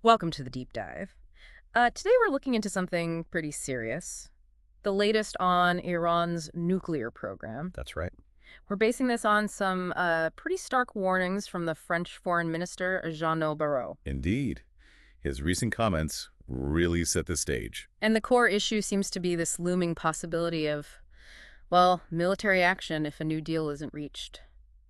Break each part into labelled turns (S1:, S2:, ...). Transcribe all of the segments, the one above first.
S1: Welcome to the deep dive. Today we're looking into something pretty serious. The latest on Iran's nuclear program.
S2: That's right.
S1: We're basing this on some pretty stark warnings from the French foreign minister, Jean-Noel Barrot.
S2: Indeed. His recent comments really set the stage.
S1: And the core issue seems to be this looming possibility of, well, military action if a new deal isn't reached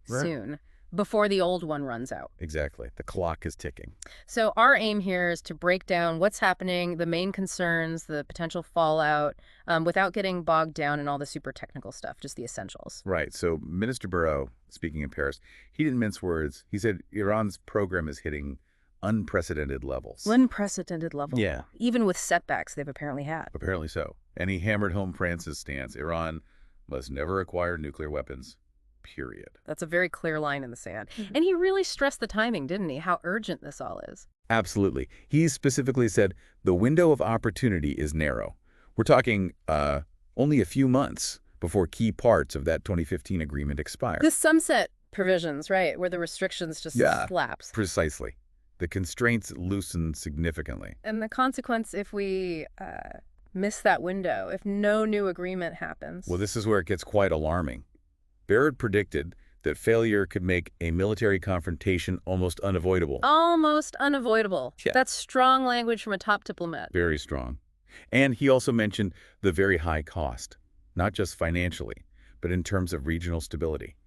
S2: Right.
S1: soon, before the old one runs out.
S2: Exactly. The clock is ticking.
S1: So our aim here is to break down what's happening, the main concerns, the potential fallout, without getting bogged down in all the super technical stuff, just the essentials.
S2: Right. So Minister Barrot, speaking in Paris, he didn't mince words. He said Iran's program is hitting unprecedented levels.
S1: Unprecedented level.
S2: Yeah,
S1: Even with setbacks they've apparently had.
S2: apparently so. And he hammered home France's stance. Iran must never acquire nuclear weapons, period.
S1: That's a very clear line in the sand. And he really stressed the timing, didn't he? How urgent this all is.
S2: Absolutely. He specifically said the window of opportunity is narrow. We're talking only a few months before key parts of that 2015 agreement expire.
S1: The sunset provisions, right, where the restrictions just
S2: Yeah.
S1: lapse.
S2: Precisely. The constraints loosen significantly.
S1: And the consequence if we miss that window, if no new agreement happens.
S2: Well, this is where it gets quite alarming. Barrett predicted that failure could make a military confrontation almost unavoidable.
S1: Almost unavoidable.
S2: Yeah.
S1: That's strong language from a top diplomat.
S2: Very strong. And he also mentioned the very high cost, not just financially, but in terms of regional stability.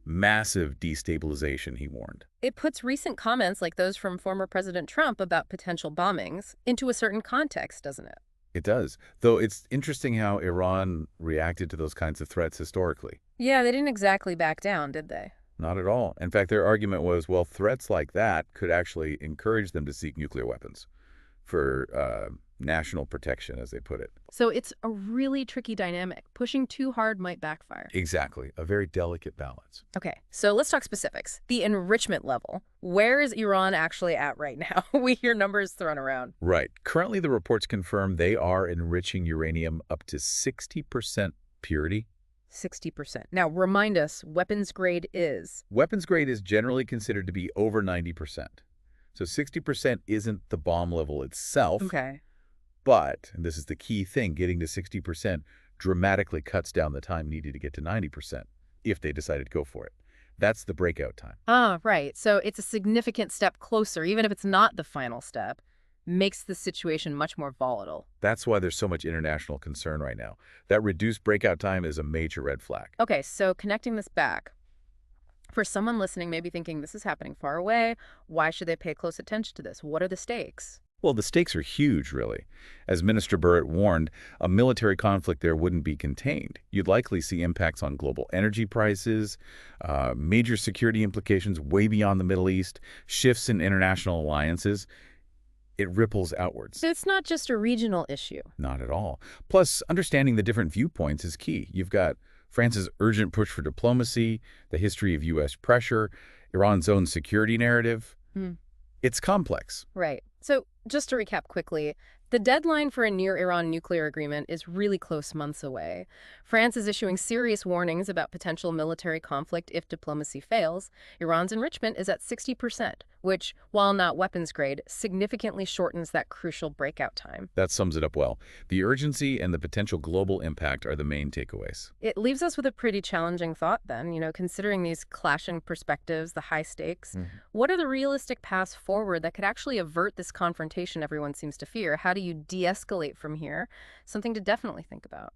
S2: Massive destabilization, he warned.
S1: It puts recent comments like those from former President Trump about potential bombings into a certain context, doesn't it?
S2: It does. Though it's interesting how Iran reacted to those kinds of threats historically.
S1: Yeah, they didn't exactly back down, did they?
S2: Not at all. In fact, their argument was, well, threats like that could actually encourage them to seek nuclear weapons for national protection, as they put it.
S1: So it's a really tricky dynamic. Pushing too hard might backfire.
S2: Exactly. A very delicate balance.
S1: Okay, so let's talk specifics. The enrichment level. Where is Iran actually at right now? We hear numbers thrown around.
S2: Right. Currently, the reports confirm they are enriching uranium up to 60% purity.
S1: 60%. Now, remind us, weapons grade is.
S2: Weapons grade is generally considered to be over 90%. So 60% isn't the bomb level itself.
S1: Okay.
S2: But, and this is the key thing, getting to 60% dramatically cuts down the time needed to get to 90% if they decided to go for it. That's the breakout time.
S1: Ah, right. So it's a significant step closer, even if it's not the final step. Makes the situation much more volatile.
S2: That's why there's so much international concern right now. That reduced breakout time is a major red flag.
S1: Okay, so connecting this back. For someone listening, maybe thinking this is happening far away, why should they pay close attention to this? What are the stakes?
S2: Well, the stakes are huge, really. As Minister Barrett warned, a military conflict there wouldn't be contained. You'd likely see impacts on global energy prices, major security implications way beyond the Middle East, shifts in international alliances. It ripples outwards.
S1: So it's not just a regional issue.
S2: Not at all. Plus, understanding the different viewpoints is key. You've got France's urgent push for diplomacy, the history of U.S. pressure, Iran's own security narrative. It's complex.
S1: Right. So just to recap quickly, the deadline for a near-Iran nuclear agreement is really close months away. France is issuing serious warnings about potential military conflict if diplomacy fails. Iran's enrichment is at 60%, which, while not weapons grade, significantly shortens that crucial breakout time.
S2: That sums it up well. The urgency and the potential global impact are the main takeaways.
S1: It leaves us with a pretty challenging thought then, considering these clashing perspectives, the high stakes. What are the realistic paths forward that could actually avert this confrontation everyone seems to fear? How do you de-escalate from here? Something to definitely think about.